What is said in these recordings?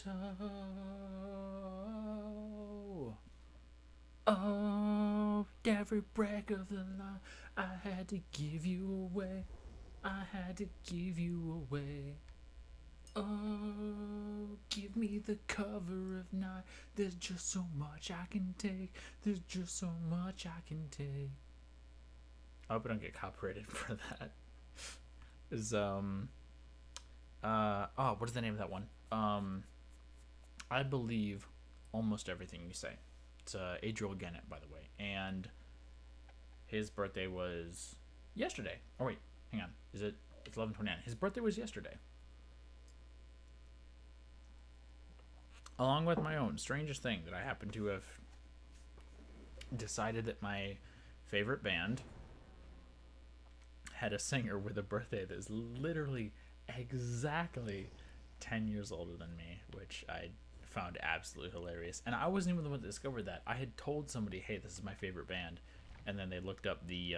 so. Oh, every break of the line, I had to give you away. I had to give you away. Oh, give me the cover of night. There's just so much I can take. There's just so much I can take. I hope I don't get copyrighted for that. Is what is the name of that one? I believe almost everything you say. It's Adriel Gennett, by the way, and his birthday was yesterday. Oh wait, hang on. Is it? It's 11/29. His birthday was yesterday. Along with my own strangest thing that I happen to have decided that my favorite band had a singer with a birthday that is literally exactly 10 years older than me, which I found absolutely hilarious. And I wasn't even the one that discovered that. I had told somebody, "Hey, this is my favorite band," and then they looked up the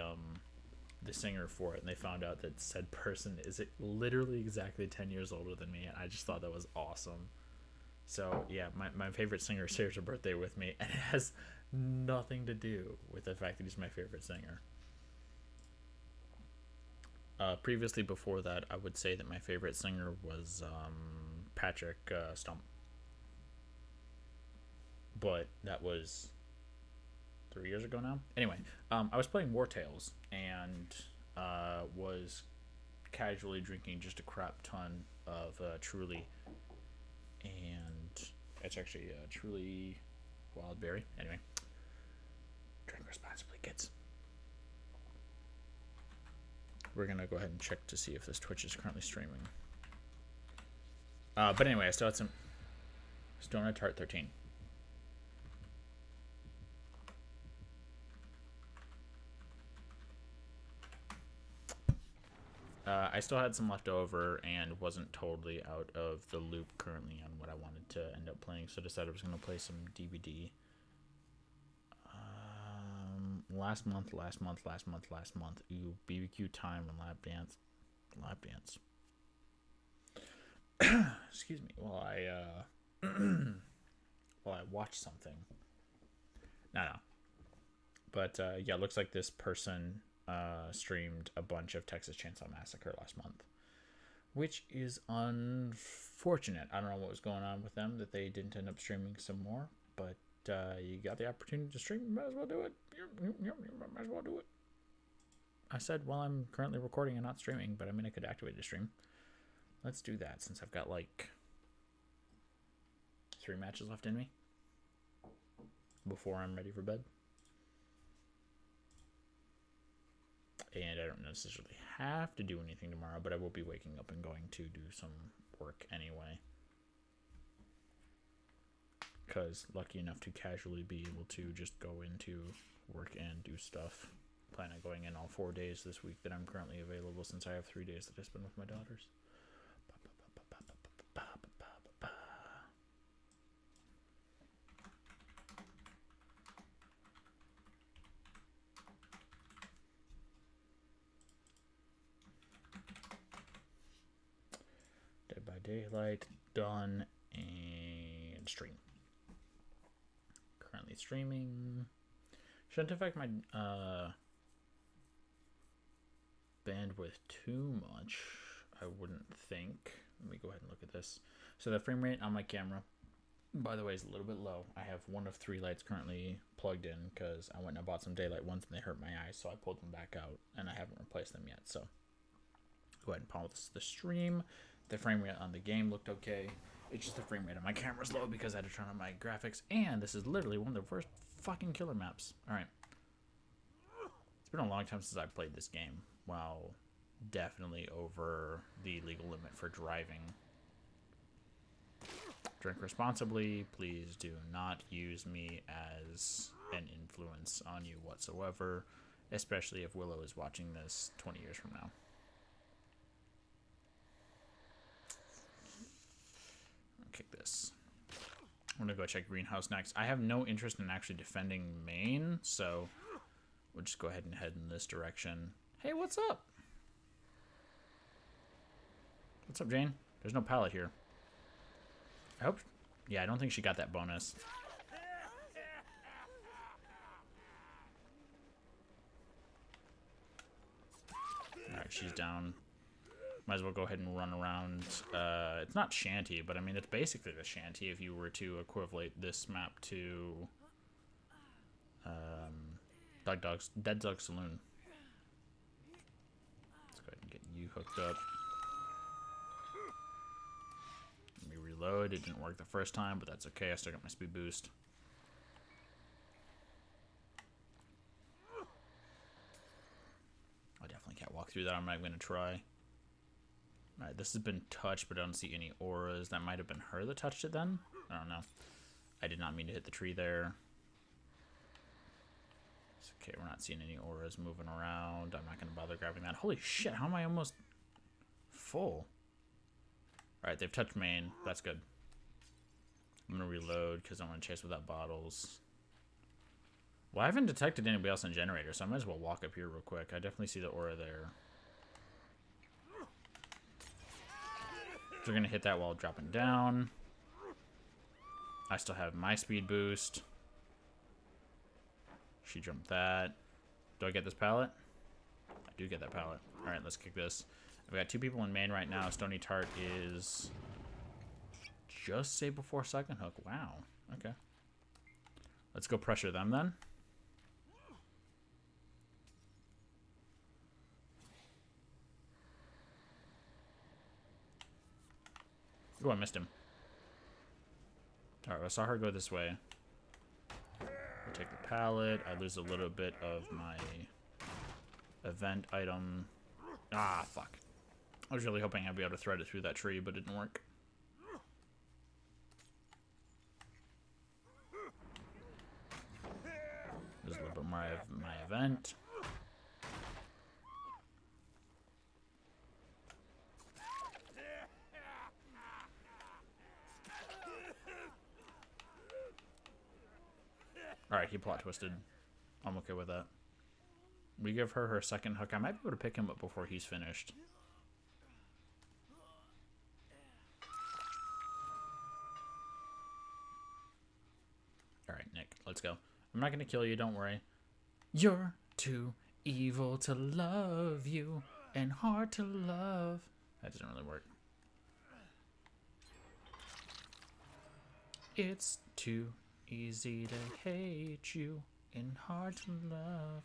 singer for it, and they found out that said person is literally exactly 10 years older than me, and I just thought that was awesome. So yeah, my favorite singer shares a birthday with me, and it has nothing to do with the fact that he's my favorite singer. Previously, before that, I would say that my favorite singer was Patrick Stump, but that was 3 years ago now. Anyway, I was playing War Tales and was casually drinking just a crap ton of Truly, and it's actually Truly Wild Berry. Anyway, drink responsibly, kids. We're gonna go ahead and check to see if this Twitch is currently streaming. But anyway, I still had some Donut Tart 13. I still had some left over and wasn't totally out of the loop currently on what I wanted to end up playing, so I decided I was going to play some DBD. Last month. Ooh, BBQ time and lap dance. Excuse me. While I watch something. No. But yeah, it looks like this person streamed a bunch of Texas Chainsaw Massacre last month, which is unfortunate. I don't know what was going on with them that they didn't end up streaming some more, but you got the opportunity to stream, you might as well do it. You might as well do it. I said, well, I'm currently recording and not streaming, but I mean, I could activate the stream. Let's do that since I've got like 3 matches left in me before I'm ready for bed. And I don't necessarily have to do anything tomorrow, but I will be waking up and going to do some work anyway. Because lucky enough to casually be able to just go into work and do stuff. Plan on going in all 4 days this week that I'm currently available, since I have 3 days that I spend with my daughters. Dead by Daylight done, and stream. Currently streaming. Shouldn't affect my bandwidth too much, I wouldn't think. Let me go ahead and look at this. So the frame rate on my camera, by the way, is a little bit low. I have 1 of 3 lights currently plugged in because I went and I bought some daylight ones and they hurt my eyes, so I pulled them back out and I haven't replaced them yet. So go ahead and pause the stream. The frame rate on the game looked okay. It's just the frame rate on my camera's low because I had to turn on my graphics, and this is literally one of the first fucking killer maps. Alright. It's been a long time since I played this game. Wow. Definitely over the legal limit for driving. Drink responsibly. Please do not use me as an influence on you whatsoever, especially if Willow is watching this 20 years from now. Kick this. I'm gonna go check greenhouse next. I have no interest in actually defending main, so we'll just go ahead and head in this direction. Hey, what's up? What's up, Jane? There's no pallet here. I hope Yeah, I don't think she got that bonus. Alright, she's down. Might as well go ahead and run around. It's not shanty, but I mean, it's basically the shanty if you were to equivalent this map to Dead Dog Saloon. Let's go ahead and get you hooked up. Let me reload. It didn't work the first time, but that's okay. I still got my speed boost. I definitely can't walk through that. I'm not going to try. Alright, this has been touched, but I don't see any auras. That might have been her that touched it then? I don't know. I did not mean to hit the tree there. It's okay, we're not seeing any auras moving around. I'm not going to bother grabbing that. Holy shit, how am I almost full? Alright, they've touched main. That's good. I'm going to reload because I want to chase without bottles. Well, I haven't detected anybody else in generator, so I might as well walk up here real quick. I definitely see the aura there. They're going to hit that while dropping down. I still have my speed boost. She jumped that. Do I get this pallet? I do get that pallet. Alright, let's kick this. I've got 2 people in main right now. Stony Tart is just say before second hook. Wow. Okay. Let's go pressure them then. Oh, I missed him. Alright, I saw her go this way. I'll take the pallet. I lose a little bit of my event item. Ah, fuck. I was really hoping I'd be able to thread it through that tree, but it didn't work. There's a little bit more of my event. Alright, he plot twisted. I'm okay with that. We give her her second hook. I might be able to pick him up before he's finished. Alright, Nick, let's go. I'm not going to kill you, don't worry. You're too evil to love you and hard to love. That doesn't really work. It's too easy to hate you and hard to love.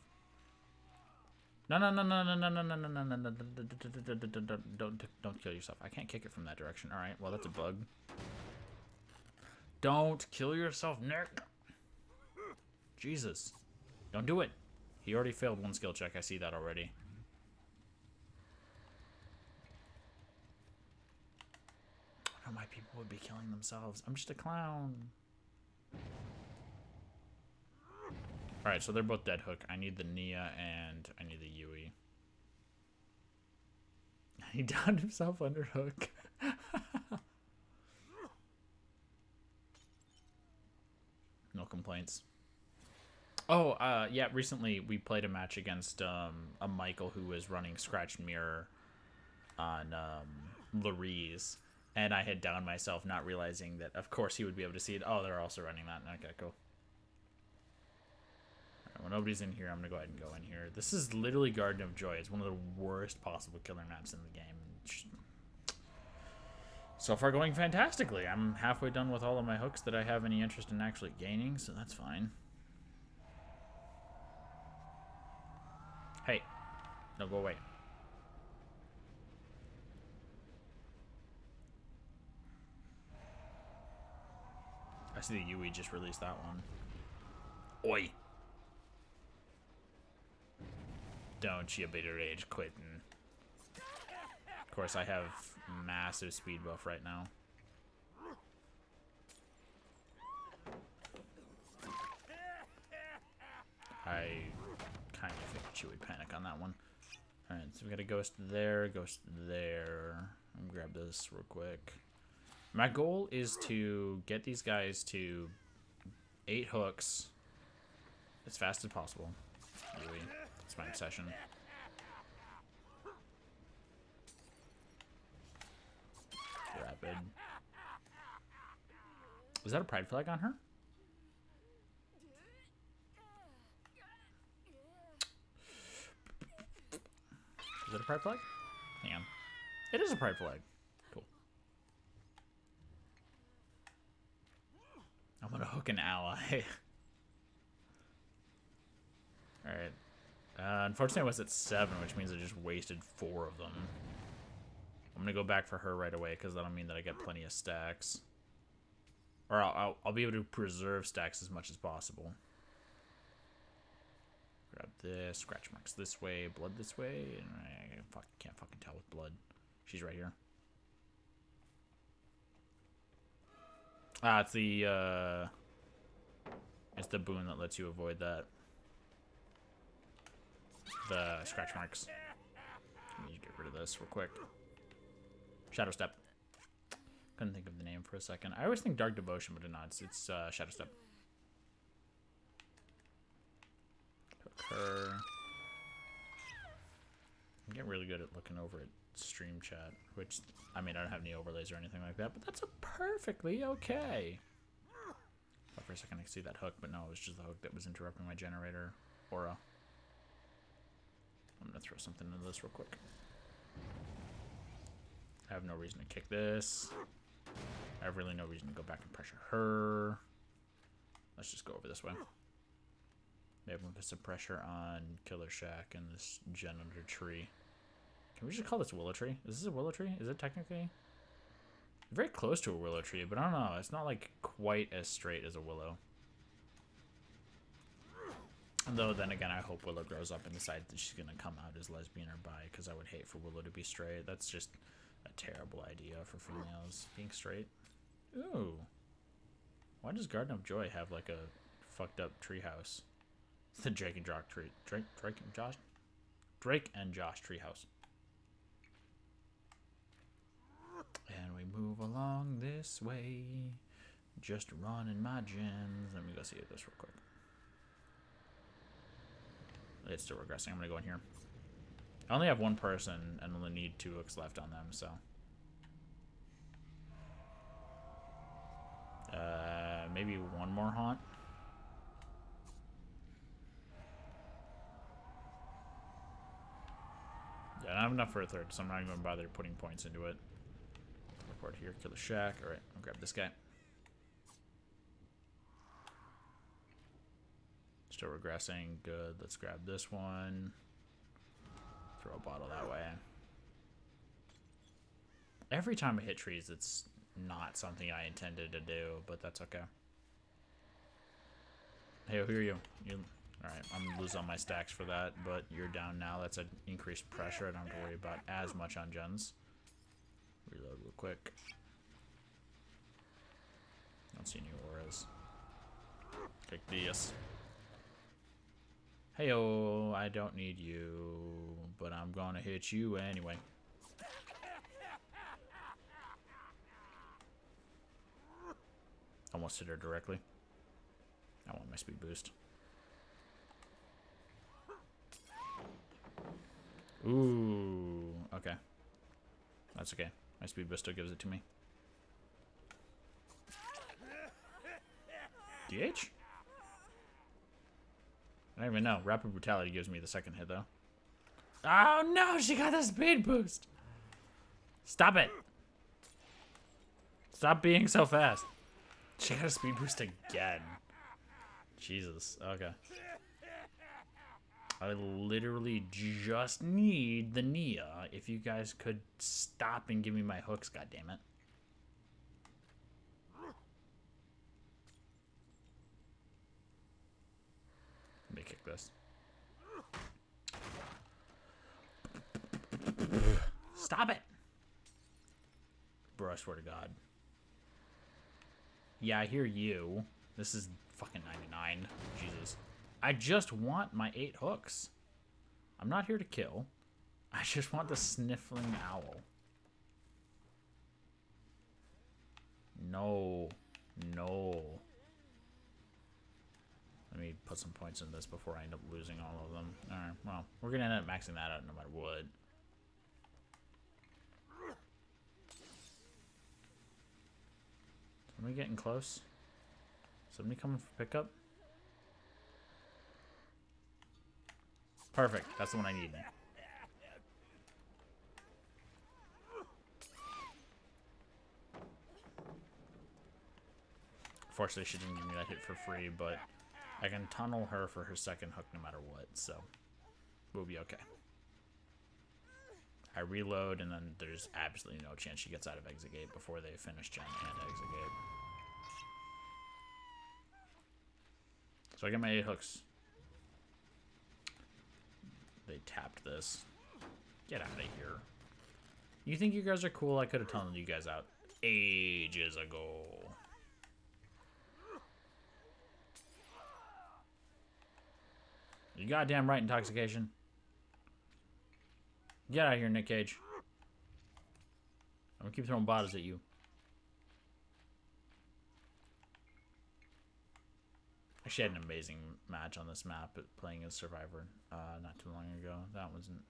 No, no, no, no, no, no, no, no, no, no, no, no, don't kill yourself. I can't kick it from that direction. All right, well, that's a bug. Don't kill yourself, Nick. Jesus. Don't do it. He already failed one skill check. I see that already. I know my people would be killing themselves. I'm just a clown. Alright, so they're both dead hook. I need the Nia and I need the Yui. He downed himself under hook. No complaints. Oh, yeah, recently we played a match against a Michael who was running Scratched Mirror on Larise. And I had downed myself, not realizing that, of course, he would be able to see it. Oh, they're also running that. Okay, cool. When nobody's in here, I'm going to go ahead and go in here. This is literally Garden of Joy. It's one of the worst possible killer maps in the game. So far going fantastically. I'm halfway done with all of my hooks that I have any interest in actually gaining, so that's fine. Hey. No, go away. I see the Yui just released that one. Oi. Don't you be rage quitting. Of course, I have massive speed buff right now. I kind of figured you would panic on that one. Alright, so we got a ghost there, ghost there. Let me grab this real quick. My goal is to get these guys to 8 hooks as fast as possible. Really, it's my obsession. Rapid. Was that a pride flag on her? Is it a pride flag? Hang on. It is a pride flag. Cool. I'm gonna hook an ally. Alright. Unfortunately, I was at 7, which means I just wasted 4 of them. I'm gonna go back for her right away, because that'll mean that I get plenty of stacks. Or I'll be able to preserve stacks as much as possible. Grab this, scratch marks this way, blood this way, and I can't fucking tell with blood. She's right here. Ah, it's the boon that lets you avoid that. The scratch marks. Let me get rid of this real quick. Shadow Step. Couldn't think of the name for a second. I always think Dark Devotion, but it's Shadow Step. Hook her. I'm getting really good at looking over at stream chat, which, I mean, I don't have any overlays or anything like that, but that's perfectly okay. Thought for a second I could see that hook, but no, it was just the hook that was interrupting my generator aura. I'm gonna throw something into this real quick. I have no reason to kick this. I have really no reason to go back and pressure her. Let's just go over this way. Maybe we can put some pressure on Killer Shack and this gen under tree. Can we just call this Willow Tree? Is this a Willow Tree? Is it technically? Very close to a Willow Tree, but I don't know. It's not like quite as straight as a Willow. Though then again, I hope Willow grows up and decides that she's gonna come out as lesbian or bi, because I would hate for Willow to be straight. That's just a terrible idea for females being straight. Ooh. Why does Garden of Joy have like a fucked up treehouse? It's the Drake and Josh tree. Drake and Josh treehouse. And we move along this way, just running my gens. Let me go see this real quick. It's still regressing. I'm gonna go in here. I only have one person and only need 2 hooks left on them, so. Maybe one more haunt. Yeah, I don't have enough for a 3rd, so I'm not even gonna bother putting points into it. Report here, Killer Shack. Alright, I'll grab this guy. Still regressing. Good. Let's grab this one. Throw a bottle that way. Every time I hit trees, it's not something I intended to do, but that's okay. Hey, who are you? Alright, I'm losing all my stacks for that, but you're down now. That's an increased pressure. I don't have to worry about as much on gens. Reload real quick. Don't see any auras. Kick this. Heyo, I don't need you, but I'm gonna hit you anyway. Almost hit her directly. I want my speed boost. Ooh, okay. That's okay. My speed boost still gives it to me. DH? I don't even know. Rapid Brutality gives me the 2nd hit, though. Oh, no! She got the speed boost! Stop it! Stop being so fast. She got a speed boost again. Jesus. Okay. I literally just need the Nia. If you guys could stop and give me my hooks, goddammit. Let me kick this. Stop it! Bro, I swear to God. Yeah, I hear you. This is fucking 99. Jesus. I just want my 8 hooks. I'm not here to kill. I just want the sniffling owl. No. No. Let me put some points in this before I end up losing all of them. Alright, well, we're gonna end up maxing that out no matter what. Are we getting close? Somebody coming for pickup? Perfect. That's the one I need. Fortunately, she didn't give me that hit for free, but I can tunnel her for her second hook no matter what, so we'll be okay. I reload, and then there's absolutely no chance she gets out of exit gate before they finish gen and exit gate. So I get my 8 hooks. They tapped this. Get out of here. You think you guys are cool? I could have tunneled you guys out ages ago. You goddamn right, intoxication. Get out of here, Nick Cage. I'm gonna keep throwing bottles at you. Actually, I had an amazing match on this map playing as Survivor not too long ago. That wasn't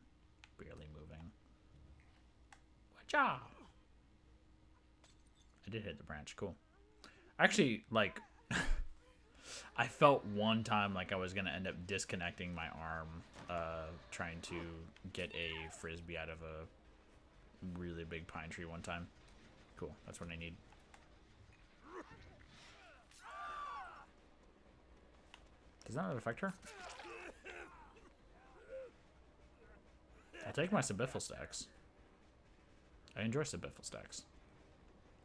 barely moving. Watch out! I did hit the branch. Cool. Actually, like, I felt one time like I was going to end up disconnecting my arm trying to get a frisbee out of a really big pine tree one time. Cool. That's what I need. Does that not affect her? I'll take my Sabiffle stacks. I enjoy Sabiffle stacks.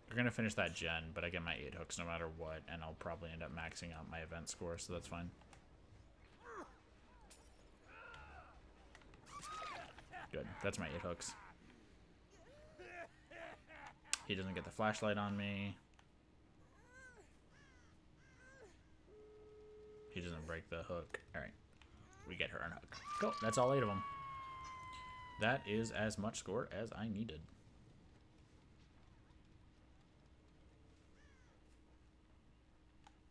We're going to finish that gen, but I get my 8 hooks no matter what, and I'll probably end up maxing out my event score, so that's fine. Good. That's my 8 hooks. He doesn't get the flashlight on me. He doesn't break the hook. Alright. We get her unhook. Cool. That's all 8 of them. That is as much score as I needed.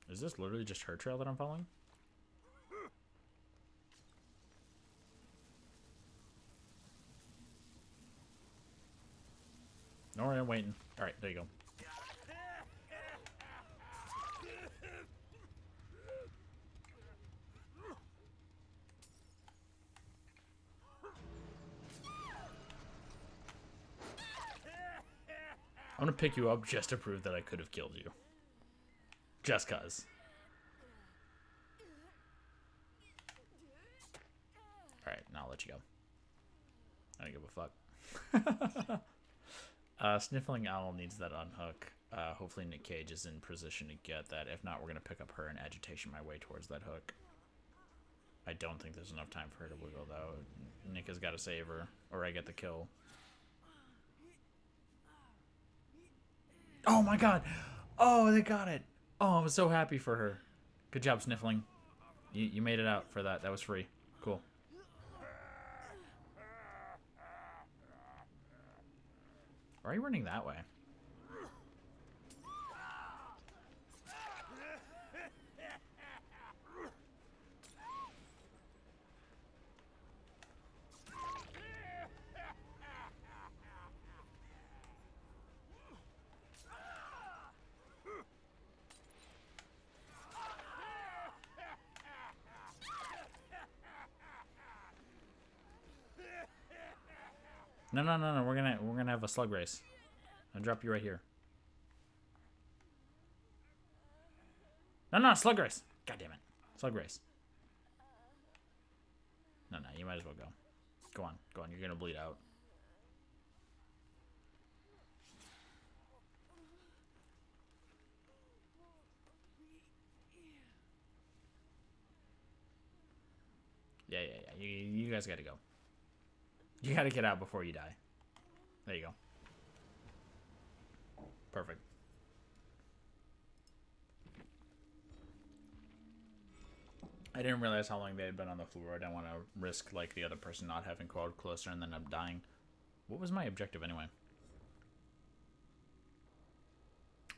Is this literally just her trail that I'm following? No, I'm waiting. Alright, there you go. I'm gonna pick you up just to prove that I could have killed you. Just cuz. Alright, now I'll let you go. I don't give a fuck. Sniffling Owl needs that unhook. Hopefully Nick Cage is in position to get that. If not, we're going to pick up her in agitation my way towards that hook. I don't think there's enough time for her to wiggle, though. Nick has got to save her, or I get the kill. Oh my god! Oh, they got it! Oh, I'm so happy for her. Good job, Sniffling. You made it out for that. That was free. Cool. Why are you running that way? No. We're gonna have a slug race. I'll drop you right here. No, slug race. God damn it. Slug race. No, you might as well go. Go on. You're gonna bleed out. Yeah. You guys gotta go. You gotta get out before you die. There you go. Perfect. I didn't realize how long they had been on the floor. I didn't want to risk like the other person not having crawled closer and then I'm dying. What was my objective anyway?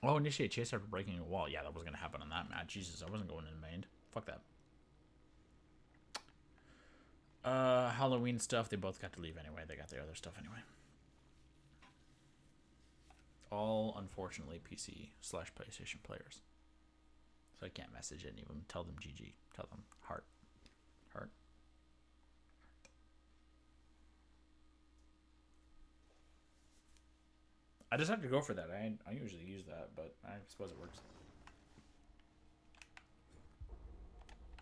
Oh, initiate chase after breaking a wall. Yeah, that was gonna happen on that match. Jesus, I wasn't going in main. Fuck that. Halloween stuff, they both got to leave anyway. They got their other stuff anyway. All, unfortunately, PC/PlayStation players. So I can't message any of them. Tell them GG. Tell them heart. Heart. I just have to go for that. I usually use that, but I suppose it works.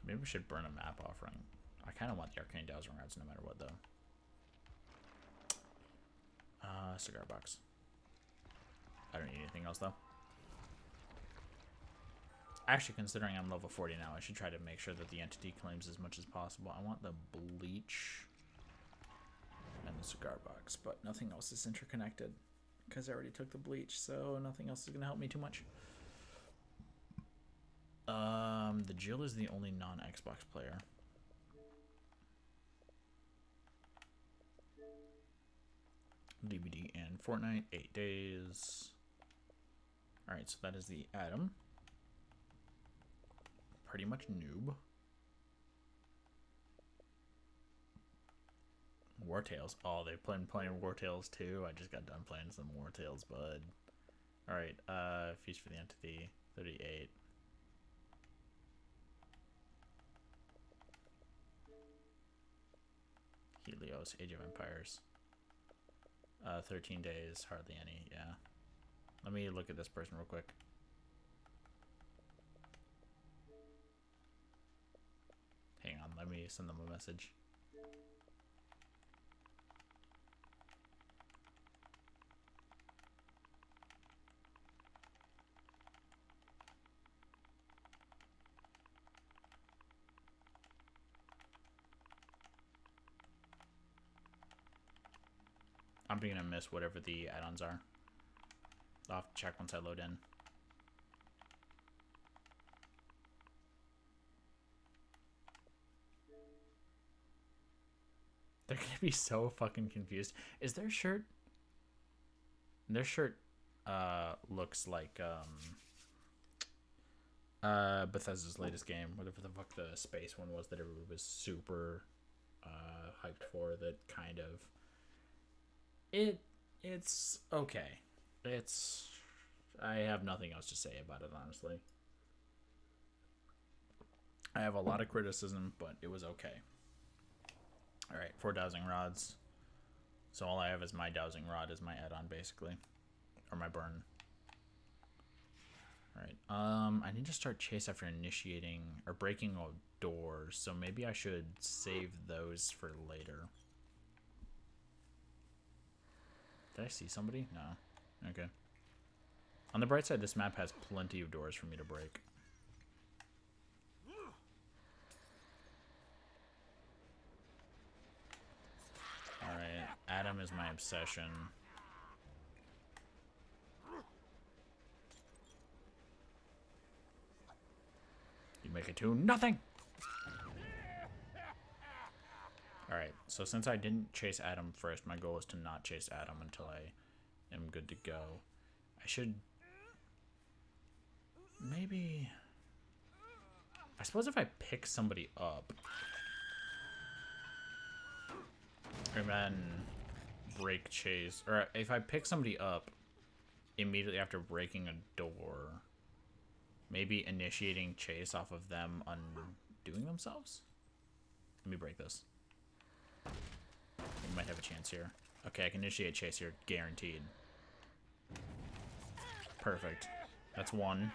Maybe we should burn a map offering. I kind of want the arcane dowsing rods no matter what, though. Cigar box. I don't need anything else, though. Actually, considering I'm level 40 now, I should try to make sure that the entity claims as much as possible. I want the bleach and the cigar box, but nothing else is interconnected because I already took the bleach, so nothing else is going to help me too much. The Jill is the only non-Xbox player. DVD and Fortnite, 8 days. Alright, so that is the Adam. Pretty much noob. War Tales. Oh, they've been playing War Tales too. I just got done playing some War Tales, bud. Alright, Feast for the Entity, 38. Helios, Age of Empires. 13 days, hardly any, yeah. Let me look at this person real quick. Hang on, let me send them a message. I'm gonna miss whatever the add-ons are. I'll have to check once I load in. They're gonna be so fucking confused. Is their shirt? Their shirt looks like Bethesda's latest game, whatever the fuck the space one was that everybody was super hyped for. That kind of it's okay. I have nothing else to say about it, honestly. I have a lot of criticism, but it was okay. Alright, 4 dowsing rods. So all I have is my dowsing rod as my add-on, basically. Or my burn. Alright, I need to start chase after initiating or breaking doors, so maybe I should save those for later. Did I see somebody? No. Okay. On the bright side, this map has plenty of doors for me to break. Alright, Adam is my obsession. You make it to nothing! Alright, so since I didn't chase Adam first, my goal is to not chase Adam until I am good to go. I should... maybe... I suppose if I pick somebody up... and then break chase... or if I pick somebody up immediately after breaking a door, maybe initiating chase off of them undoing themselves? Let me break this. We might have a chance here. Okay, I can initiate chase here, guaranteed. Perfect. That's one.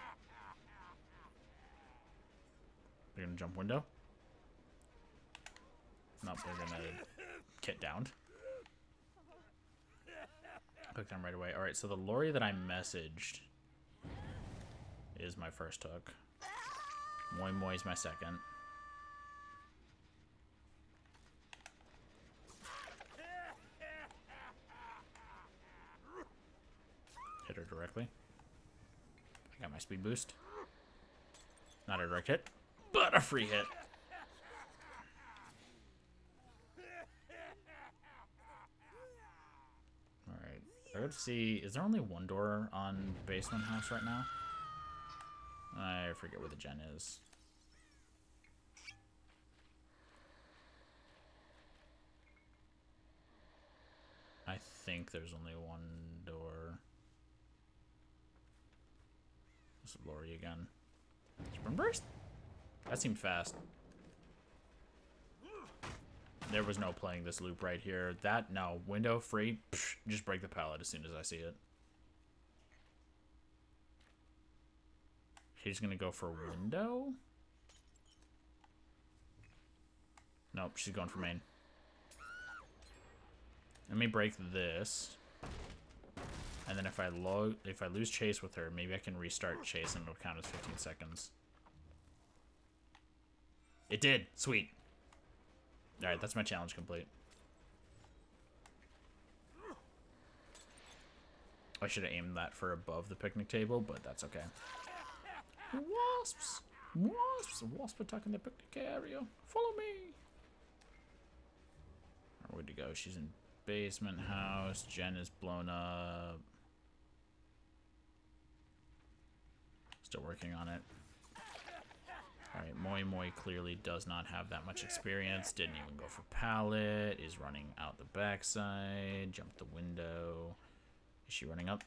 They're gonna jump window. Nope, they're gonna get downed. Hook them right away. Alright, so the lorry that I messaged is my first hook. Moi Moi is my second. Hit her directly. I got my speed boost. Not a direct hit, but a free hit. Alright. Let's see. Is there only one door on basement house right now? I forget where the gen is. I think there's only one door. This is Lori again. Sprint burst? That seemed fast. There was no playing this loop right here. That, no. Window, free. Psh, just break the pallet as soon as I see it. She's gonna go for window? Nope, she's going for main. Let me break this. And then if I lose chase with her, maybe I can restart chase and it'll count as 15 seconds. It did! Sweet. Alright, that's my challenge complete. I should have aimed that for above the picnic table, but that's okay. Wasps! Wasps! Wasp attacking the picnic area. Follow me! Where'd you go? She's in basement house. Jen is blown up. Still working on it. Alright, Moi Moi clearly does not have that much experience. Didn't even go for pallet. Is running out the backside. Jumped the window. Is she running up?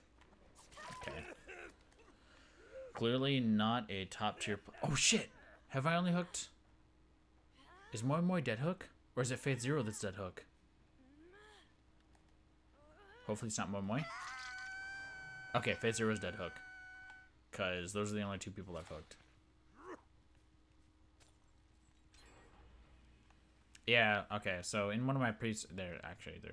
Okay. Clearly not a top tier. Oh shit! Have I only hooked? Is Moi Moi dead hook? Or is it Faith Zero that's dead hook? Hopefully it's not Moi Moi. Okay, Faith Zero is dead hook. Because those are the only two people I've hooked. Yeah, okay, so in one of my there's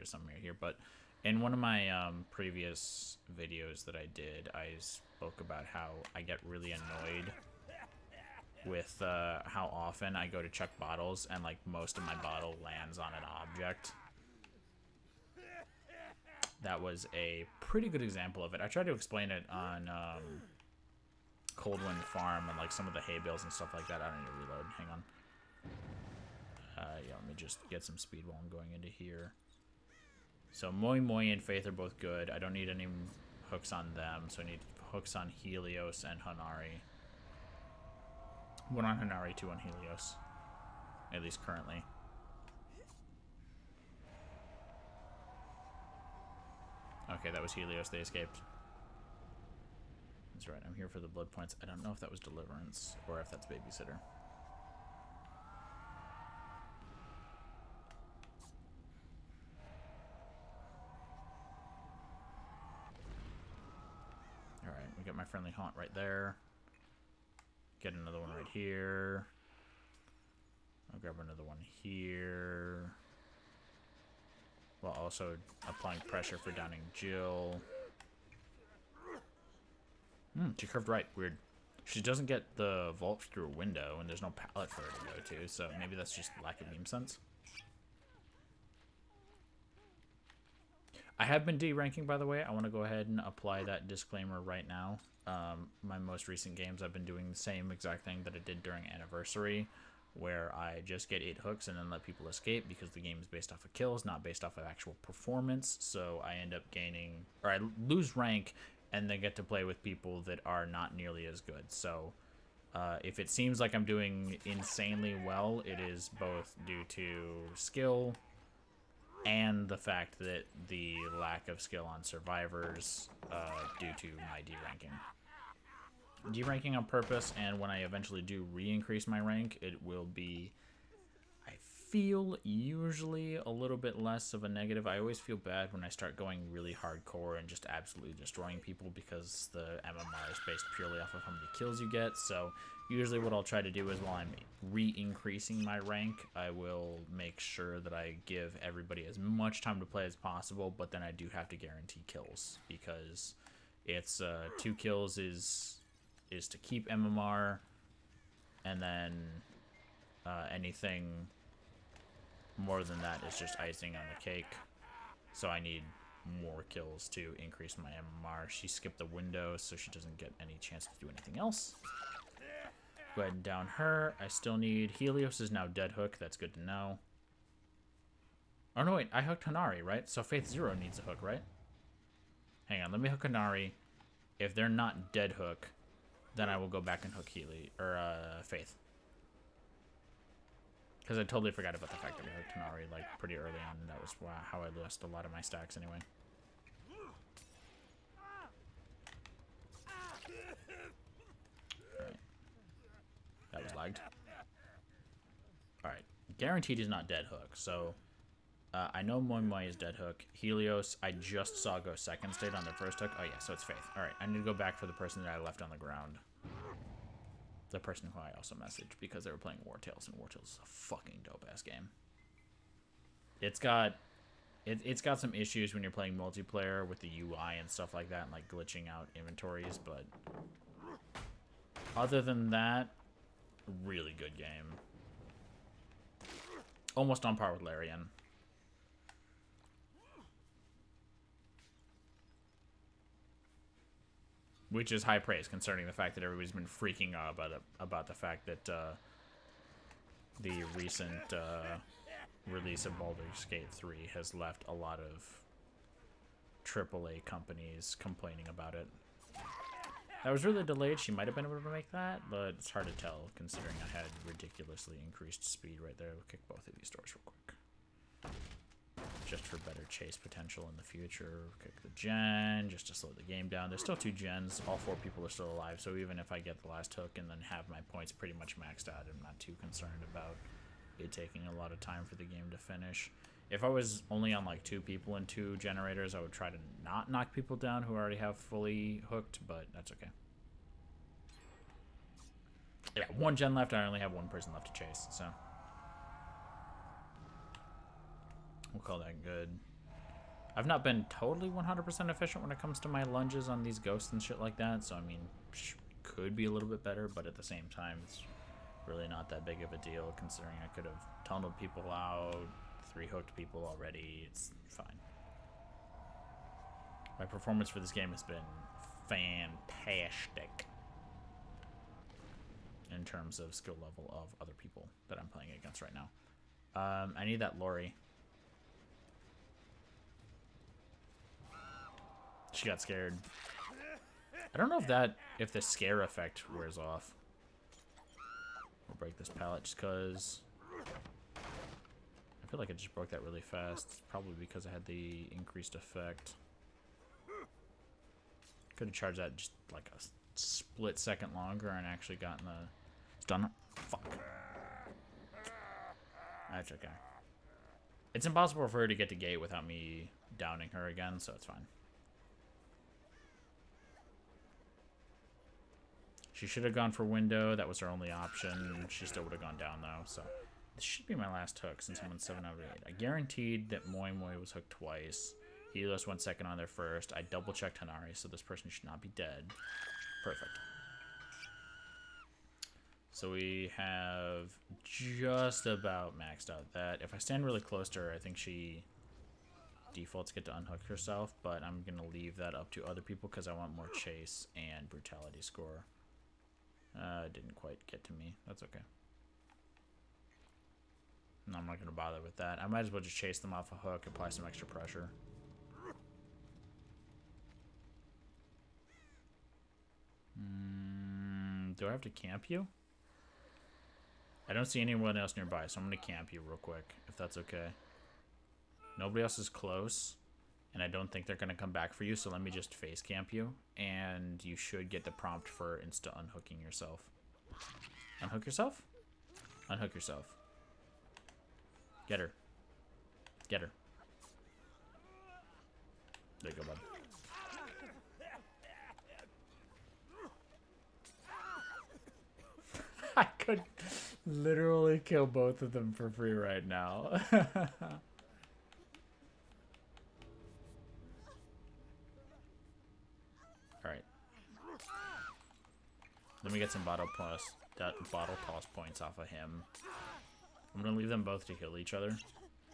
some here, but in one of my previous videos that I did, I spoke about how I get really annoyed with how often I go to chuck bottles and like most of my bottle lands on an object. That was a pretty good example of it. I tried to explain it on Coldwind Farm and like some of the hay bales and stuff like that. I don't need to reload. Hang on. Yeah, let me just get some speed while I'm going into here. So Moi Moi and Faith are both good. I don't need any hooks on them, so I need hooks on Helios and Hanari. One on Hanari, two on Helios. At least currently. Okay, that was Helios. They escaped. That's right. I'm here for the blood points. I don't know if that was Deliverance or if that's Babysitter. Alright, we got my friendly haunt right there. Get another one right here. I'll grab another one here. While also applying pressure for downing Jill. She curved right. Weird. She doesn't get the vault through a window, and there's no pallet for her to go to, so maybe that's just lack of beam sense. I have been D-ranking, by the way. I want to go ahead and apply that disclaimer right now. My most recent games, I've been doing the same exact thing that I did during Anniversary, where I just get 8 hooks and then let people escape because the game is based off of kills, not based off of actual performance. So I end up gaining, or I lose rank and then get to play with people that are not nearly as good. So if it seems like I'm doing insanely well, it is both due to skill and the fact that the lack of skill on survivors due to my D-ranking. D-ranking on purpose, and when I eventually do re-increase my rank, it will be, I feel, usually a little bit less of a negative. I always feel bad when I start going really hardcore and just absolutely destroying people because the MMR is based purely off of how many kills you get. So usually what I'll try to do is while I'm re-increasing my rank, I will make sure that I give everybody as much time to play as possible, but then I do have to guarantee kills because it's 2 kills is to keep MMR, and then anything more than that is just icing on the cake. So I need more kills to increase my MMR. She skipped the window, so she doesn't get any chance to do anything else. Go ahead and down her. I still need... Helios is now dead hook. That's good to know. Oh, no, wait. I hooked Hanari, right? So Faith Zero needs a hook, right? Hang on. Let me hook Hanari. If they're not dead hook, then I will go back and hook Faith. Because I totally forgot about the fact that I hooked Hanari, like, pretty early on, and that was how I lost a lot of my stacks anyway. Alright. lagged. Alright. Guaranteed he's not dead hook, so... I know Moi Moi is dead hook. Helios, I just saw go second state on their first hook. Oh yeah, so it's Faith. Alright, I need to go back for the person that I left on the ground. The person who I also messaged because they were playing War Tales, and War Tales is a fucking dope-ass game. It's got some issues when you're playing multiplayer with the UI and stuff like that, and like glitching out inventories, but other than that, really good game. Almost on par with Larian. Which is high praise, concerning the fact that everybody's been freaking out about the fact that the recent release of Baldur's Gate 3 has left a lot of AAA companies complaining about it. That was really delayed. She might have been able to make that, but it's hard to tell considering I had ridiculously increased speed right there. We'll kick both of these doors real quick. Just for better chase potential in the future. Kick the gen, just to slow the game down. There's still 2 gens. All 4 people are still alive, so even if I get the last hook and then have my points pretty much maxed out, I'm not too concerned about it taking a lot of time for the game to finish. If I was only on like 2 people and 2 generators, I would try to not knock people down who already have fully hooked, but that's okay. Yeah, 1 gen left. I only have 1 person left to chase, so we'll call that good. I've not been totally 100% efficient when it comes to my lunges on these ghosts and shit like that, so I mean, could be a little bit better, but at the same time, it's really not that big of a deal considering I could have tunneled people out, 3 hooked people already. It's fine. My performance for this game has been fantastic in terms of skill level of other people that I'm playing against right now. I need that Lori. She got scared. I don't know if the scare effect wears off. We'll break this pallet just because I feel like I just broke that really fast. It's probably because I had the increased effect. Could have charged that just like a split second longer and actually gotten the stun. Fuck. That's okay. It's impossible for her to get to gate without me downing her again, so it's fine. She should have gone for window. That was her only option. She still would have gone down, though. So this should be my last hook since I'm on 7 out of 8. I guaranteed that Moi Moi was hooked twice. Helios went second on their first. I double-checked Hanari, so this person should not be dead. Perfect. So we have just about maxed out that. If I stand really close to her, I think she defaults get to unhook herself, but I'm going to leave that up to other people because I want more chase and brutality score. Didn't quite get to me. That's okay. No, I'm not going to bother with that. I might as well just chase them off a hook, apply some extra pressure. Do I have to camp you? I don't see anyone else nearby, so I'm going to camp you real quick, if that's okay. Nobody else is close, and I don't think they're going to come back for you, so let me just face camp you, and you should get the prompt for insta-unhooking yourself. Unhook yourself? Unhook yourself. Get her. Get her. There you go, bud. I could literally kill both of them for free right now. Alright. Let me get some bottle toss points off of him. I'm going to leave them both to heal each other,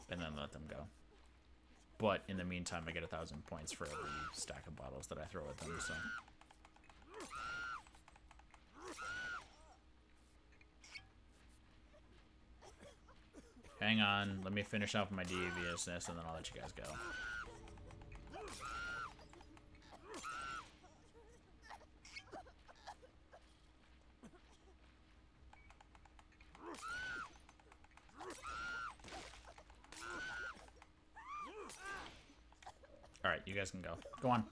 and then let them go. But in the meantime, I get 1,000 points for every stack of bottles that I throw at them, so... Hang on, let me finish off my deviousness, and then I'll let you guys go. Alright, you guys can go. Go on.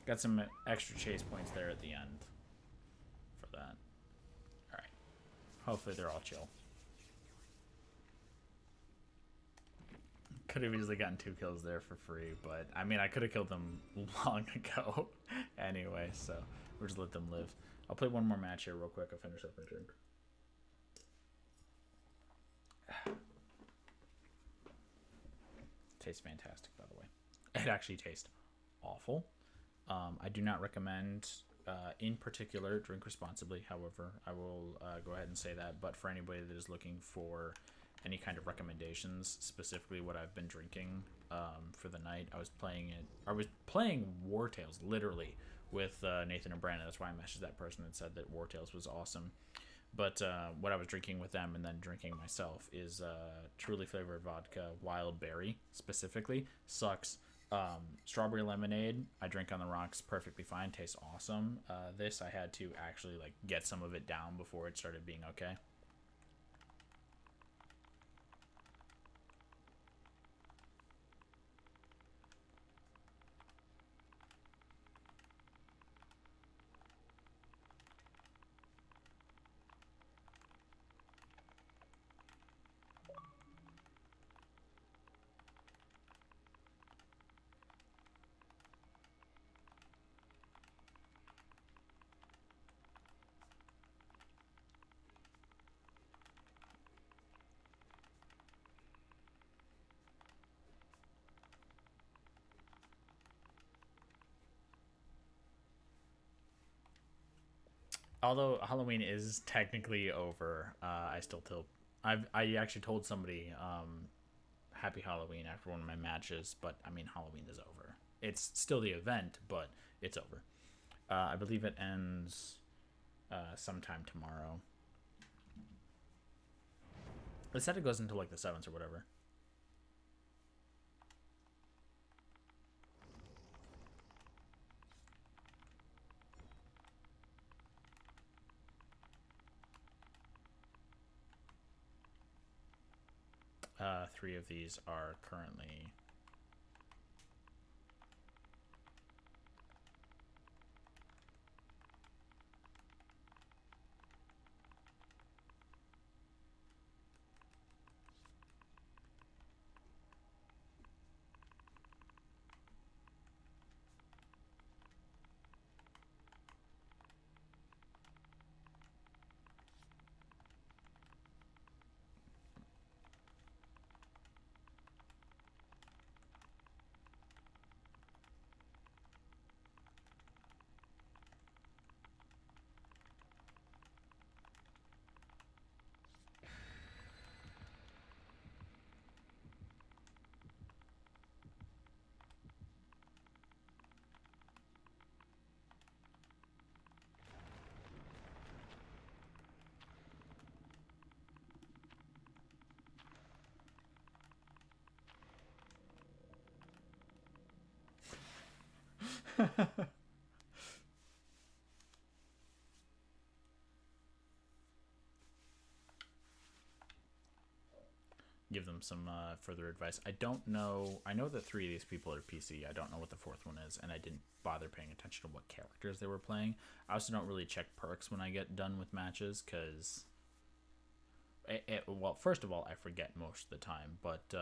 Got some extra chase points there at the end for that. All right. Hopefully they're all chill. Could have easily gotten 2 kills there for free, but I mean, I could have killed them long ago anyway, so we'll just let them live. I'll play one more match here real quick. I'll finish up my drink. Tastes fantastic, by the way. It actually tastes awful. I do not recommend, in particular, drink responsibly. However, I will go ahead and say that. But for anybody that is looking for any kind of recommendations, specifically what I've been drinking for the night, I was playing War Tales literally with Nathan and Brandon. That's why I messaged that person and said that War Tales was awesome. But what I was drinking with them and then drinking myself is truly flavored vodka, wild berry specifically. Sucks. Strawberry lemonade, I drink on the rocks perfectly fine. Tastes awesome. This I had to actually like get some of it down before it started being okay. Although Halloween is technically over, I still I actually told somebody Happy Halloween after one of my matches, but I mean Halloween is over. It's still the event, but it's over. I believe it ends sometime tomorrow. It said it goes until like the 7th or whatever. Three of these are currently give them some further advice. I don't know. I know that 3 of these people are PC. I don't know what the 4th one is, and I didn't bother paying attention to what characters they were playing. I also don't really check perks when I get done with matches because, well, first of all, I forget most of the time, but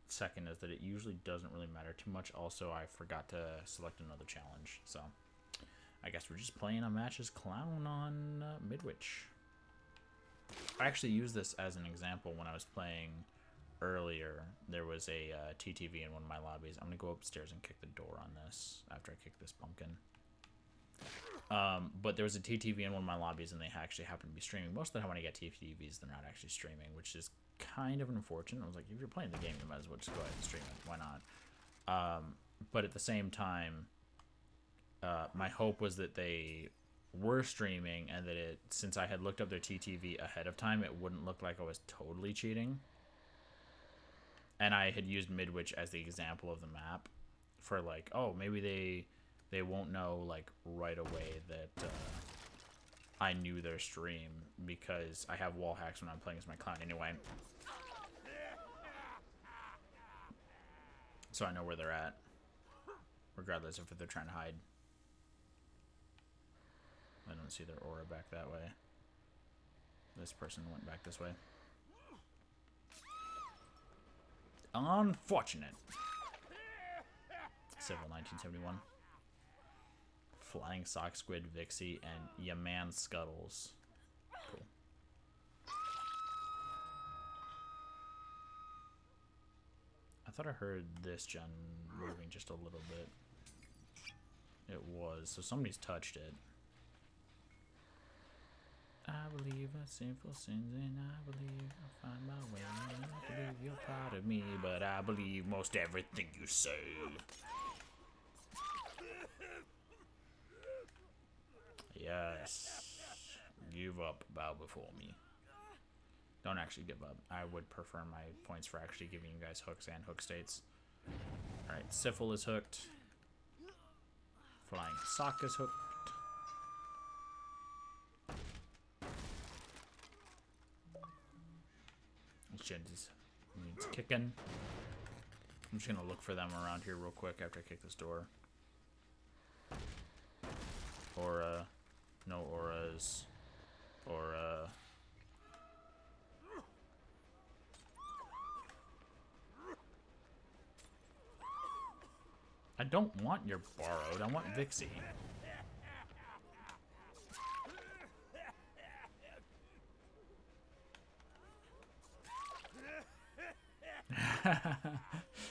second is that it usually doesn't really matter too much. Also, I forgot to select another challenge, so I guess we're just playing a match as Clown on Midwich. I actually used this as an example when I was playing earlier. There was a TTV in one of my lobbies. I'm going to go upstairs and kick the door on this after I kick this pumpkin. But there was a TTV in one of my lobbies, and they actually happened to be streaming. Most of the time when I get TTVs, they're not actually streaming, which is kind of unfortunate. I was like, if you're playing the game, you might as well just go ahead and stream it. Why not? But at the same time, my hope was that they were streaming and that since I had looked up their TTV ahead of time, it wouldn't look like I was totally cheating. And I had used Midwich as the example of the map for like, oh, maybe they won't know like right away that I knew their stream because I have wall hacks when I'm playing as my clown anyway. So I know where they're at, regardless of if they're trying to hide. couldn't see their aura back that way. This person went back this way. Unfortunate. Civil 1971. Flying Sock Squid, Vixie, and Yaman Scuttles. Cool. I thought I heard this gen moving just a little bit. It was, so somebody's touched it. I believe in sinful sins and I believe I'll find my way. I believe you're part of me, but I believe most everything you say. Yes. Give up, bow before me. Don't actually give up. I would prefer my points for actually giving you guys hooks and hook states. Alright, Syphil is hooked. Flying Sock is hooked. Needs kicking. I'm just gonna look for them around here real quick after I kick this door. Aura. No auras. Aura. I don't want your borrowed. I want Vixie.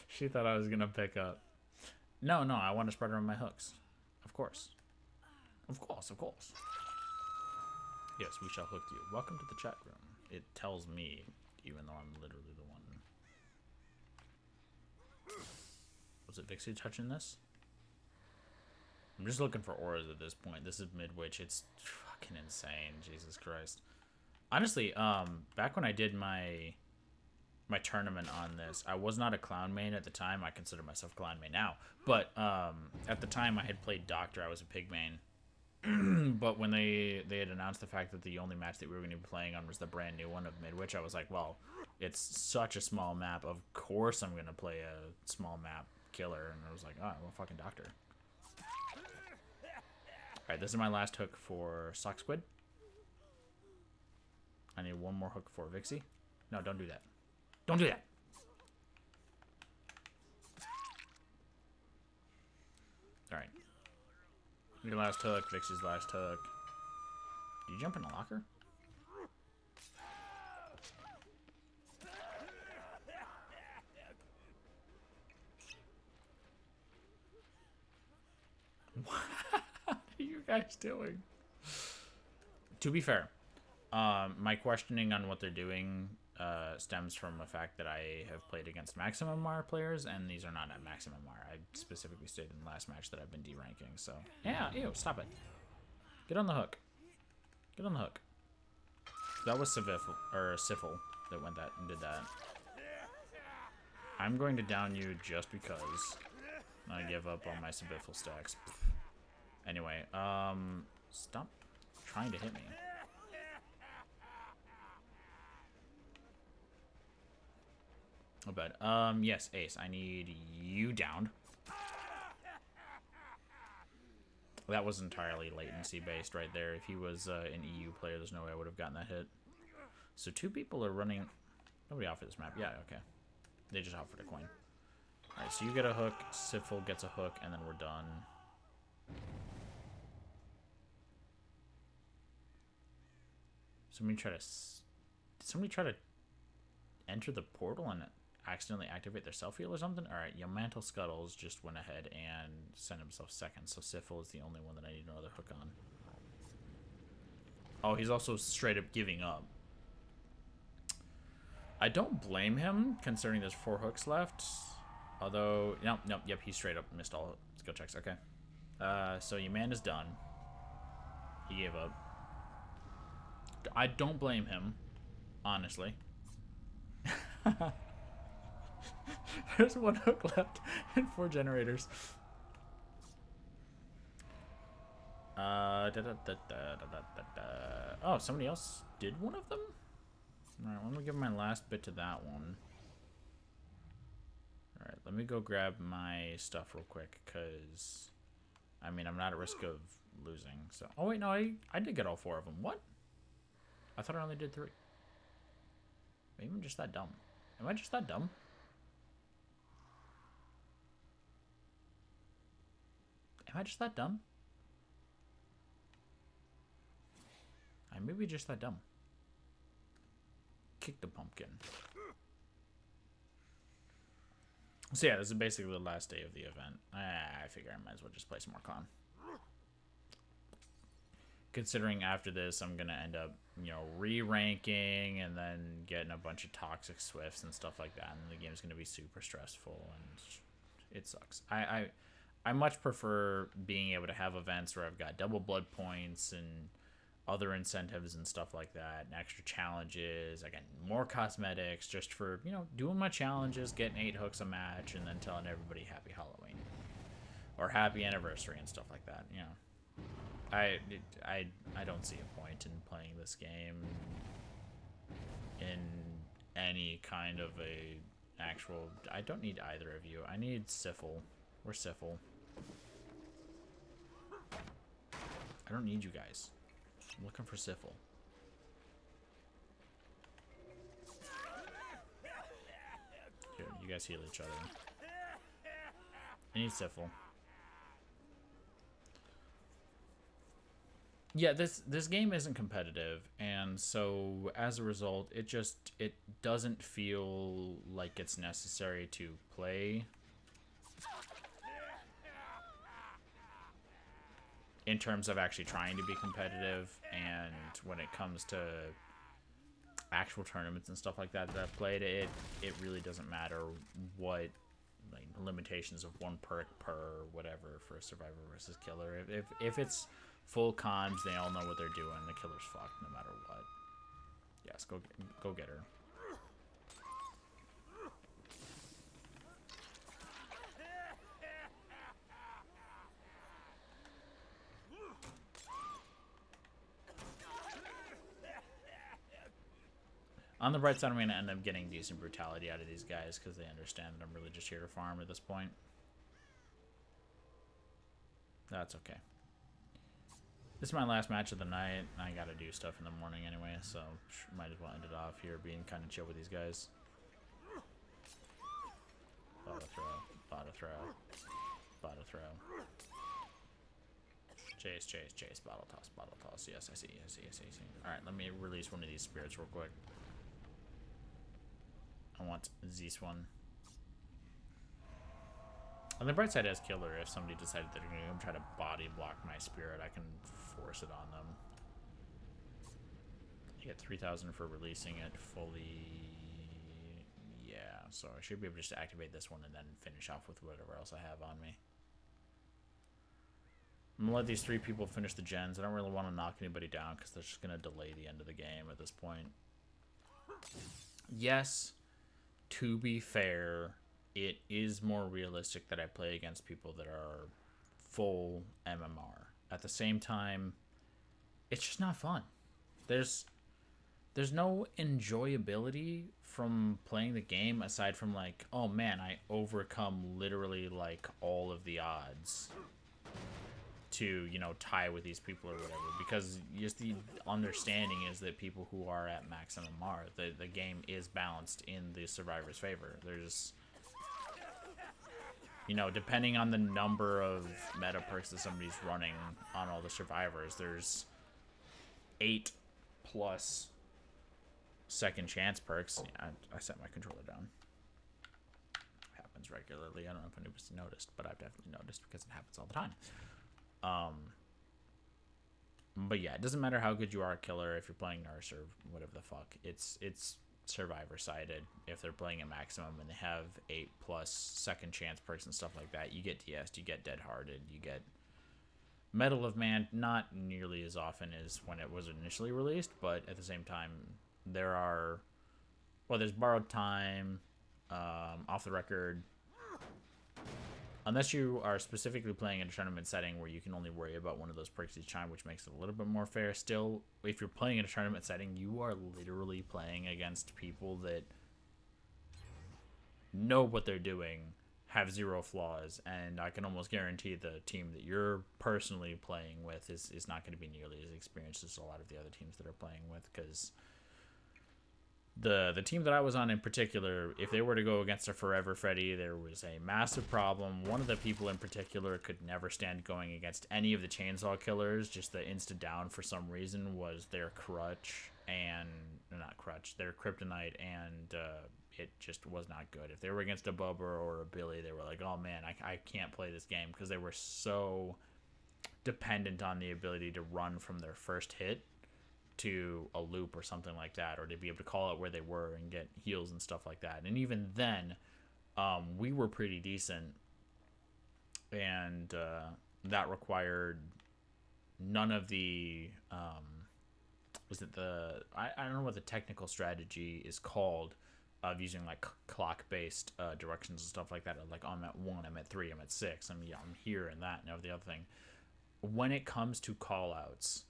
She thought I was gonna pick up. No, I want to spread her on my hooks. Of course. Of course. Yes, we shall hook you. Welcome to the chat room. It tells me, even though I'm literally the one. Was it Vixie touching this? I'm just looking for auras at this point. This is mid-witch. It's fucking insane. Jesus Christ. Honestly, back when I did my tournament on this, I was not a clown main at the time. I consider myself clown main now. But at the time I had played Doctor, I was a pig main. But when they had announced the fact that the only match that we were going to be playing on was the brand new one of Midwich, I was like, well, it's such a small map. Of course I'm going to play a small map killer. And I was like, oh, well, fucking Doctor. Alright, this is my last hook for Sock Squid. I need one more hook for Vixie. No, don't do that. Don't do that. Alright. Your last hook, Vixie's last hook. Did you jump in a locker? What are you guys doing? To be fair, my questioning on what they're doing stems from the fact that I have played against Maximum Mar players, and these are not at Maximum Mar. I specifically stated in the last match that I've been deranking, so... Yeah, ew, stop it. Get on the hook. Get on the hook. That was Syphil that went that and did that. I'm going to down you just because I give up on my Syphil stacks. Anyway, stop trying to hit me. Oh, bad. Yes, Ace, I need you down. That was entirely latency based right there. If he was an EU player, there's no way I would have gotten that hit. So 2 people are running. Nobody offered this map. Yeah, okay. They just offered a coin. Alright, so you get a hook, Syphil gets a hook, and then we're done. Did somebody try to enter the portal and accidentally activate their self-heal or something? Alright, Yomantle Scuttles just went ahead and sent himself second, so Syphil is the only one that I need another hook on. Oh, he's also straight up giving up. I don't blame him, considering there's 4 hooks left. Although, nope, yep, he straight up missed all skill checks, okay. So Yaman is done. He gave up. I don't blame him, honestly. There's 1 hook left and 4 generators. Oh, somebody else did one of them? Alright, I'm gonna give my last bit to that one. Alright, let me go grab my stuff real quick, because, I mean, I'm not at risk of losing. So, oh wait, no, I did get all 4 of them. What? I thought I only did 3. Maybe I'm just that dumb. Am I just that dumb? Am I just that dumb? I may be just that dumb. Kick the pumpkin. So yeah, this is basically the last day of the event. I figure I might as well just play some more Clown. Considering after this, I'm gonna end up, you know, re-ranking and then getting a bunch of toxic Swifts and stuff like that, and the game's gonna be super stressful and it sucks. I much prefer being able to have events where I've got double blood points and other incentives and stuff like that, and extra challenges. I get more cosmetics just for, you know, doing my challenges, getting 8 hooks a match, and then telling everybody happy Halloween or happy anniversary and stuff like that. You know, I don't see a point in playing this game in any kind of a actual. I don't need either of you. I need Syphil. We're Syphil. I don't need you guys. I'm looking for Syphil. Here, you guys heal each other. I need Syphil. Yeah, this game isn't competitive, and so as a result, it doesn't feel like it's necessary to play in terms of actually trying to be competitive. And when it comes to actual tournaments and stuff like that I've played, it really doesn't matter what, like, limitations of 1 perk per whatever for a survivor versus killer. If it's full cons, they all know what they're doing. The killer's fucked no matter what. Yes, go get her. On the bright side, I'm going to end up getting decent brutality out of these guys because they understand that I'm really just here to farm at this point. That's okay. This is my last match of the night. I gotta do stuff in the morning anyway, so might as well end it off here being kind of chill with these guys. Bottle throw, bottle throw, bottle throw. Chase, chase, chase, bottle toss, bottle toss. Yes, I see, I see, I see, I see. Alright, let me release one of these spirits real quick. I want this one. On the bright side, as killer, if somebody decided they're going to try to body block my spirit, I can force it on them. You get 3,000 for releasing it fully. Yeah, so I should be able to just activate this one and then finish off with whatever else I have on me. I'm going to let these 3 people finish the gens. I don't really want to knock anybody down because they're just going to delay the end of the game at this point. Yes, to be fair, it is more realistic that I play against people that are full MMR. At the same time, it's just not fun. There's no enjoyability from playing the game aside from, like, oh man, I overcome literally like all of the odds to, you know, tie with these people or whatever, because just the understanding is that people who are at max MMR, the game is balanced in the survivor's favor. There's, you know, depending on the number of meta perks that somebody's running on all the survivors, there's 8+ second chance perks. Yeah, I set my controller down. Happens regularly. I don't know if anybody's noticed, but I've definitely noticed because it happens all the time. But yeah, it doesn't matter how good you are at killer if you're playing nurse or whatever the fuck. It's survivor sided. If they're playing at maximum and they have 8+ second chance perks and stuff like that, you get DS'd, you get dead hearted, you get Medal of Man, not nearly as often as when it was initially released, but at the same time, there's borrowed time, off the record. Unless you are specifically playing in a tournament setting where you can only worry about one of those perks each time, which makes it a little bit more fair. Still, if you're playing in a tournament setting, you are literally playing against people that know what they're doing, have zero flaws, and I can almost guarantee the team that you're personally playing with is not going to be nearly as experienced as a lot of the other teams that are playing with, because the team that I was on in particular, if they were to go against a Forever Freddy, there was a massive problem. One of the people in particular could never stand going against any of the chainsaw killers. Just the insta down for some reason was their crutch, and not crutch, their kryptonite, and it just was not good. If they were against a Bubba or a Billy, they were like, oh man, I can't play this game, because they were so dependent on the ability to run from their first hit to a loop or something like that, or to be able to call out where they were and get heals and stuff like that. And even then, we were pretty decent, and that required none of the was it the I don't know what the technical strategy is called of using like clock based directions and stuff like that. Like, oh, I'm at 1, I'm at 3, I'm at 6, I'm here and that and every other thing. When it comes to call outs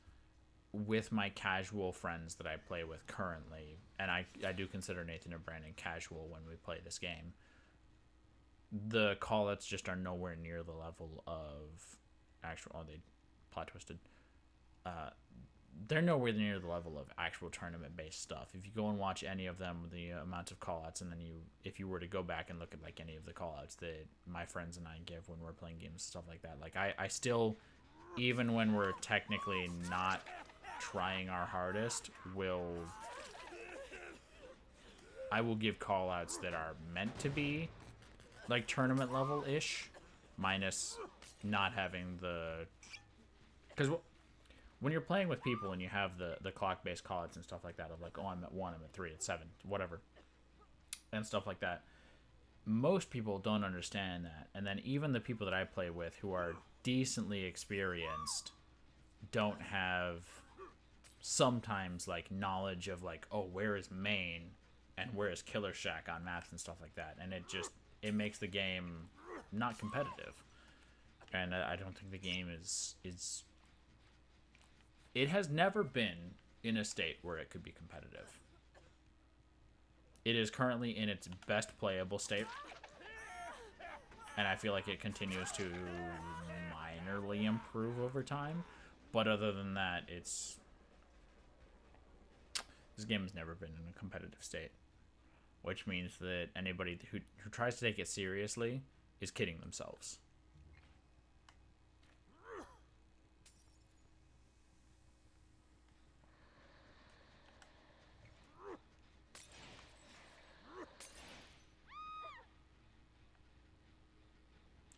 with my casual friends that I play with currently, and I do consider Nathan and Brandon casual when we play this game, the callouts just are nowhere near the level of actual. Oh, they plot twisted. They're nowhere near the level of actual tournament based stuff. If you go and watch any of them, the amount of callouts, and then if you were to go back and look at like any of the callouts that my friends and I give when we're playing games and stuff like that, like I still, even when we're technically not trying our hardest, I will give call outs that are meant to be like tournament level ish, minus not having the, because when you're playing with people and you have the clock based call outs and stuff like that of like, oh, I'm at 1, I'm at 3, at 7, whatever, and stuff like that, most people don't understand that. And then even the people that I play with who are decently experienced don't have sometimes like knowledge of like, oh, where is main and where is Killer Shack on maps and stuff like that, and it makes the game not competitive. And I don't think the game is it has never been in a state where it could be competitive. It is currently in its best playable state, and I feel like it continues to minorly improve over time, but other than that, this game has never been in a competitive state, which means that anybody who tries to take it seriously is kidding themselves.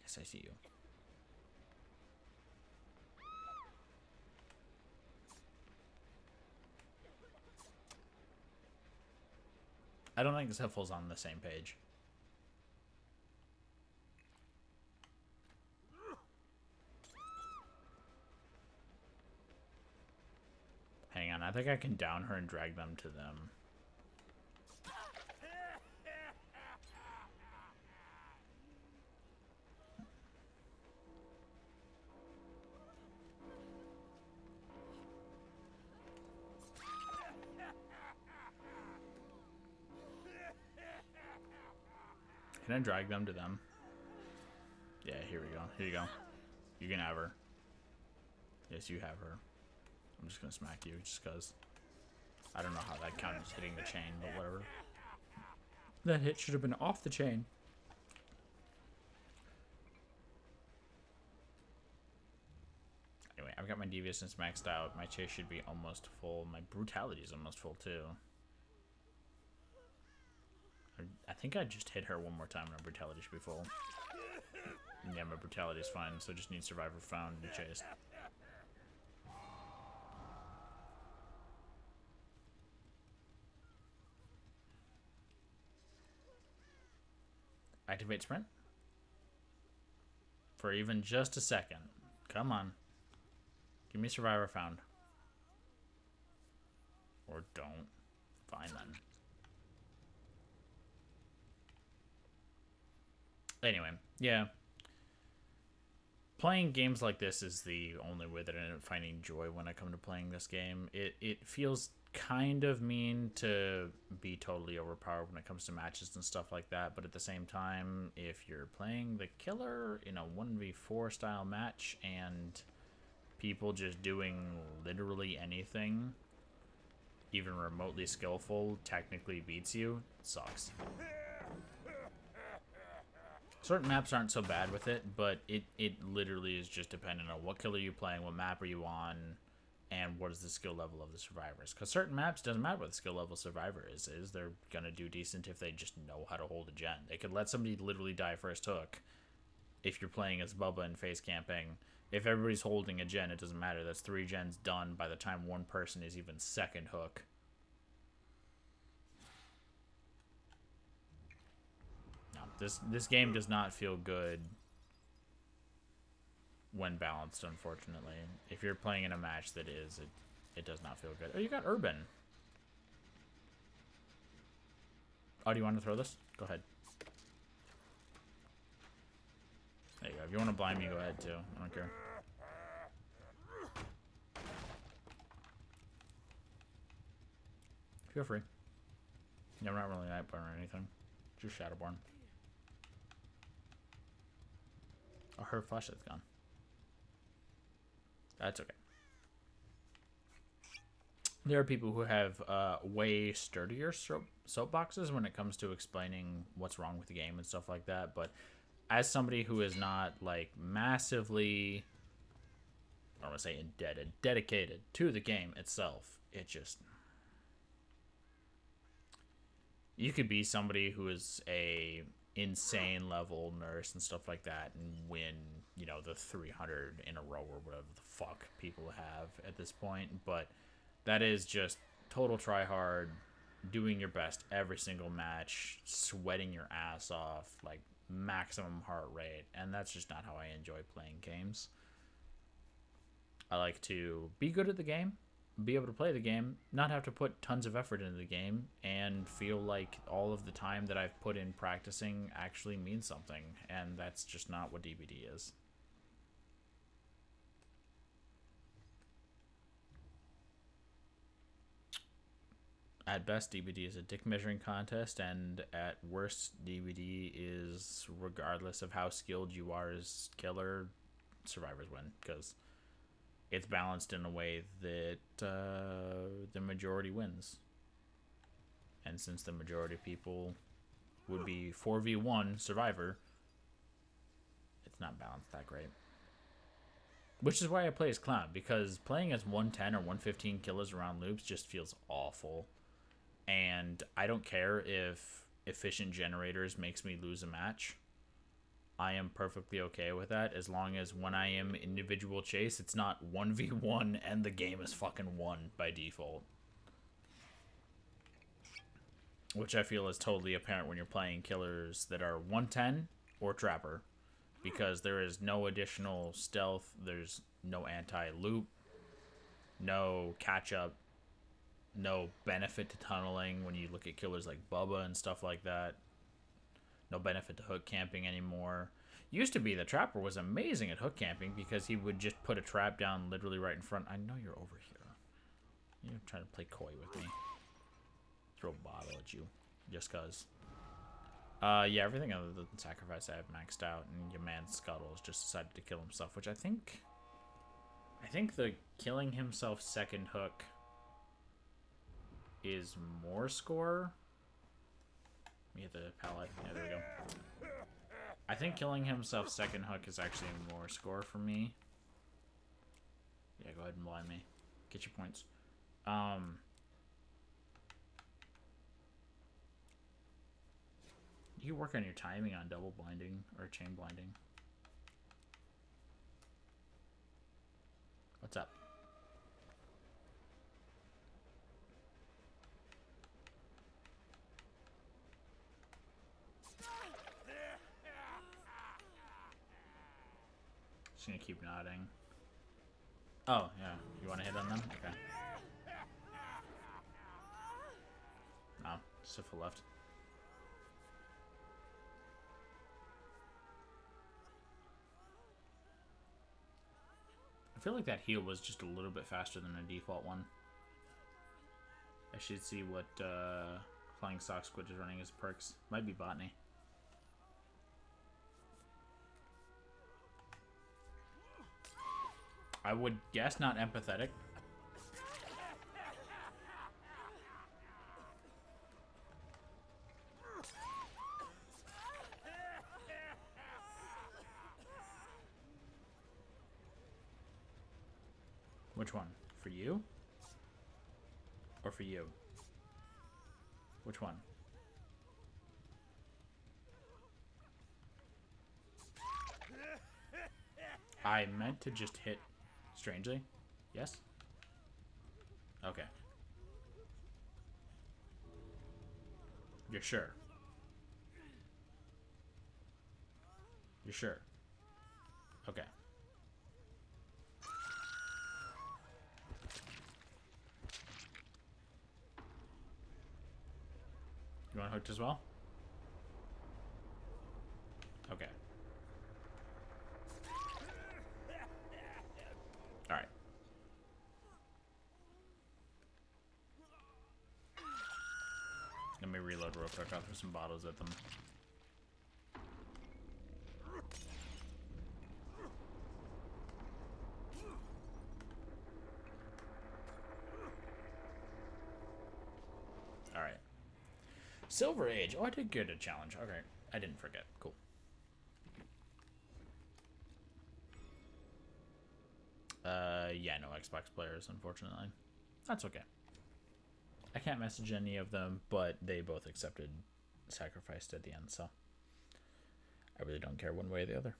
Yes, I see you. I don't think Ziffle's on the same page. Hang on, I think I can down her and drag them to them. Can I drag them to them? Yeah, here we go. Here you go. You can have her. Yes, you have her. I'm just gonna smack you just because. I don't know how that counted as hitting the chain, but whatever. That hit should have been off the chain. Anyway, I've got my deviousness maxed out. My chase should be almost full. My brutality is almost full too. I think I just hit her one more time and my brutality should be full. Yeah, my brutality is fine, so just need survivor found and chased. Activate sprint. For even just a second. Come on. Give me survivor found. Or don't. Fine then. Anyway, yeah. playing games like this is the only way that I end up finding joy when I come to playing this game. It feels kind of mean to be totally overpowered when it comes to matches and stuff like that, but at the same time, if you're playing the killer in a 1v4 style match and people just doing literally anything, even remotely skillful, technically beats you, it sucks. Certain maps aren't so bad with it, but it literally is just dependent on what killer you're playing, what map are you on, and what is the skill level of the survivors. Because certain maps, doesn't matter what the skill level survivor is. They're going to do decent if they just know how to hold a gen. They could let somebody literally die first hook if you're playing as Bubba and face camping. If everybody's holding a gen, it doesn't matter. That's 3 gens done by the time one person is even second hook. This game does not feel good when balanced, unfortunately. If you're playing in a match that is, it does not feel good. Oh, you got Urban. Oh, do you want to throw this? Go ahead. There you go. If you want to blind me, go ahead too. I don't care. Feel free. Yeah, I'm not really Nightborn or anything. Just Shadowborn. Oh, her flashlight's gone. That's okay. There are people who have way sturdier soapboxes when it comes to explaining what's wrong with the game and stuff like that. But as somebody who is not like massively, I don't want to say indebted, dedicated to the game itself, it just, you could be somebody who is a insane level nurse and stuff like that and win, you know, the 300 in a row or whatever the fuck people have at this point, but that is just total try hard, doing your best every single match, sweating your ass off, like maximum heart rate, and that's just not how I enjoy playing games. I like to be good at the game, be able to play the game, not have to put tons of effort into the game, and feel like all of the time that I've put in practicing actually means something, and that's just not what DBD is. At best, DBD is a dick measuring contest, and at worst, DBD is, regardless of how skilled you are as killer, survivors win, because it's balanced in a way that the majority wins. And since the majority of people would be 4v1 survivor, it's not balanced that great. Which is why I play as Clown, because playing as 110 or 115 killers around loops just feels awful. And I don't care if efficient generators makes me lose a match. I am perfectly okay with that, as long as when I am individual chase, it's not 1v1 and the game is fucking won by default. Which I feel is totally apparent when you're playing killers that are 110 or Trapper, because there is no additional stealth, there's no anti-loop, no catch-up, no benefit to tunneling when you look at killers like Bubba and stuff like that. No benefit to hook camping anymore. Used to be the Trapper was amazing at hook camping because he would just put a trap down literally right in front. I know you're over here. You're trying to play coy with me. Throw a bottle at you. Just cause. Yeah, everything other than sacrifice I have maxed out, and your man Scuttles just decided to kill himself, which I think the killing himself second hook is more score. Let me hit the pallet. Yeah, there we go. I think killing himself second hook is actually more score for me. Yeah, go ahead and blind me. Get your points. You can work on your timing on double blinding or chain blinding. What's up? Just gonna keep nodding. Oh, yeah. You want to hit on them? Okay. No, just a full left. feel like that heal was just a little bit faster than a default one. I should see what Flying Sock Squid is running as perks. Might be Botany. I would guess not Empathetic. Which one? For you? Or for you? Which one? I meant to just hit strangely. Yes? Okay. You're sure? You're sure? Okay. You want hooked as well? Okay. Alright. Let me reload real quick. I'll throw some bottles at them. Alright. Silver Age. Oh, I did get a challenge. Okay. I didn't forget. Cool. Yeah, no Xbox players, unfortunately. That's okay. I can't message any of them, but they both accepted sacrificed at the end, so I really don't care one way or the other.